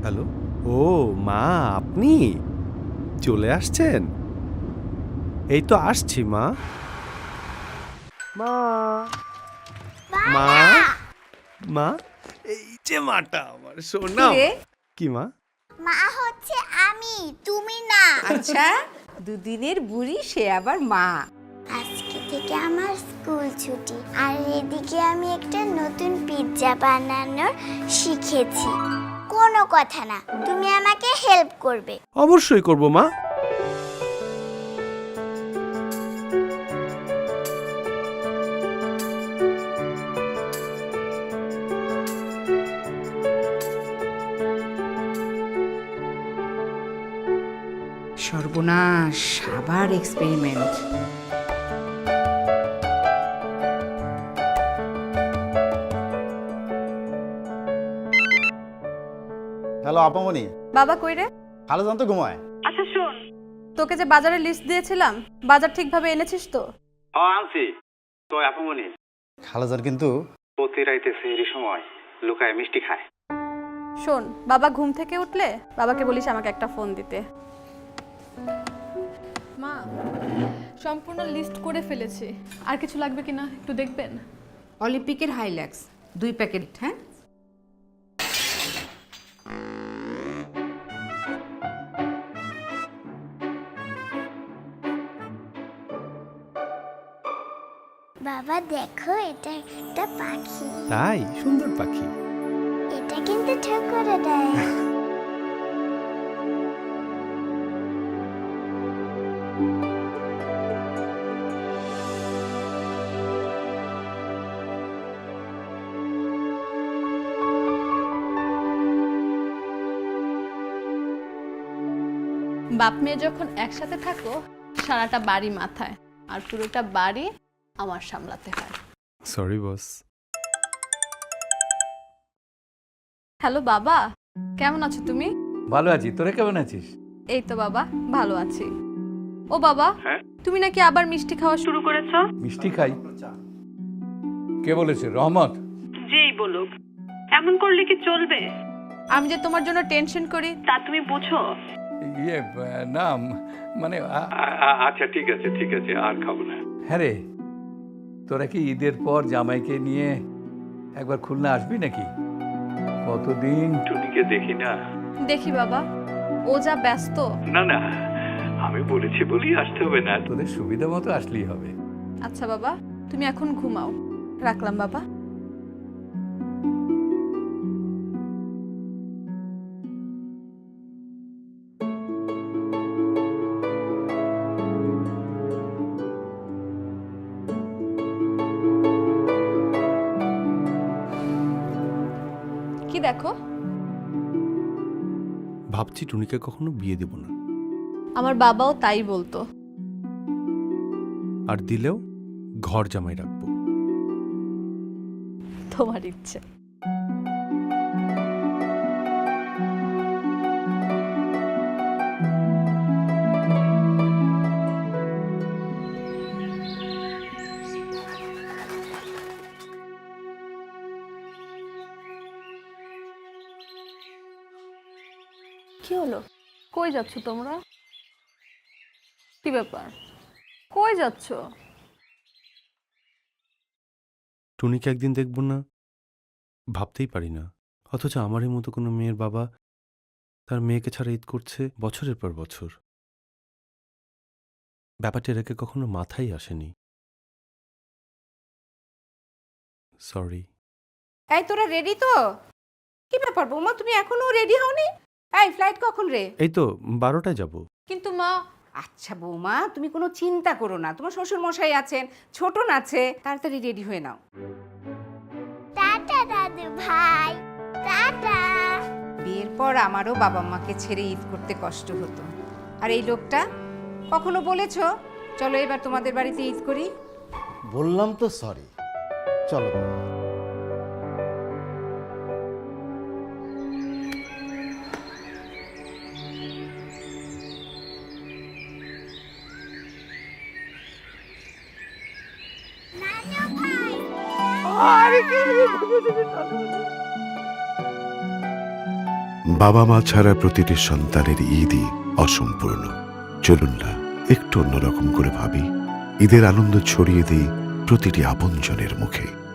Hello. ও মা, আপনি চলে আসছেন? এই তো আসছি মা। মা, মা, মা, এই যে মাটা আমার সোনা। রে? কি মা? মা হচ্ছে আমি, তুমি না। আচ্ছা, দুদিনের বুড়ি সে আবার মা। আজকে থেকে আমার স্কুল ছুটি, আর এদিকে আমি একটা নতুন পিৎজা বানানোর শিখেছি। কোনো কথা না, তুমি আমাকে হেল্প করবে। অবশ্যই করব মা। সর্বনাশ, আবার এক্সপেরিমেন্ট। হ্যালো আপামনি। বাবা কই রে? খালাজান তো ঘুমায়। আচ্ছা শোন, তোকে যে বাজারের লিস্ট দিয়েছিলাম, বাজার ঠিকভাবে এনেছিস তো? আনছি তো আপামনি। খালাজান কিন্তু প্রতি রাইতে সেহরি সময় লুকায় মিষ্টি খায়। শোন, বাবা ঘুম থেকে উঠলে বাবাকে বলিস আমাকে একটা ফোন দিতে। মা, সম্পূর্ণ লিস্ট করে ফেলেছি। আর কিছু লাগবে কিনা একটু দেখবেন? অলিম্পিকের হাইল্যাক্স 2 প্যাকেট, হ্যাঁ? বাবা দেখো, এটা একটা পাখি। তাই? সুন্দর পাখি। এটা কিন্তু ঠিক করে দেয়। বাপ মেয়ে যখন একসাথে থাকো, সারাটা বাড়ি মাথায়, আর পুরোটা বাড়ি আমার সামলাতে হয়। Sorry boss. হ্যালো বাবা, কেমন আছো তুমি? ভালো আছি, তোরা কেমন আছিস? এই তো বাবা, ভালো আছি। ও বাবা, তুমি নাকি আবার মিষ্টি খাওয়া শুরু করেছো? মিষ্টি খাই? কে বলেছে? রহমত? যেই বলুক, এমন করলে কি চলবে? আমি যে তোমার জন্য টেনশন করি তা তুমি বুঝো? ইয়ে না, মানে আচ্ছা ঠিক আছে ঠিক আছে, আর খাবো না। হ্যাঁ রে, তোরা কি ঈদের পর জামাইকে নিয়ে একবার খুলনা আসবি নাকি? কতদিন টুনিকে দেখি না। দেখি বাবা, ও যা ব্যস্ত। না না, আমি বলেছি বলি আসতে হবে না। তোদের সুবিধা মতো আসলেই হবে। আচ্ছা বাবা, তুমি এখন ঘুমাও। রাখলাম বাবা। কি দেখো? ভাবছি টুনিকে কখনো বিয়ে দেব না, আমার বাবাও তাই বলতো। আর দিলেও ঘর জামাই রাখবো। তোমার ইচ্ছে। কি হলো? কই যাচ্ছ তোমরা? কি ব্যাপার? কই যাচ্ছ? টুনিকে একদিন দেখব না ভাবতেই পারি না, অথচ আমারই মতো কোনো মেয়ের বাবা তার মেয়েকে ছাড়া ঈদ করছে বছরের পর বছর। ব্যাপারটা এর আগে কখনো মাথায় আসেনি। সরি। এই তোরা রেডি তো? কি ব্যাপার বৌমা, তুমি এখনো রেডি হওনি? এই ফ্লাইট কখন রে? এই তো 12টায় যাব। কিন্তু মা, আচ্ছা বৌমা, তুমি কোনো চিন্তা করো না, তোমার শ্বশুর মশাই আছেন, ছোটন আছে, তাড়াতাড়ি রেডি হয়ে নাও। টাটা দাদু ভাই, টাটা। বিয়ের পর আমারও বাবা মাকে ছেড়ে ঈদ করতে কষ্ট হতো। আর এই লোকটা, কখনো বলেছো চলো এবার তোমাদের বাড়িতে ঈদ করি? বললাম তো সরি। চলো। বাবা মা ছাড়া প্রতিটি সন্তানের ঈদই অসম্পূর্ণ। চলুন না একটু অন্যরকম করে ভাবি, ঈদের আনন্দ ছড়িয়ে দিই প্রতিটি আপনজনের মুখে।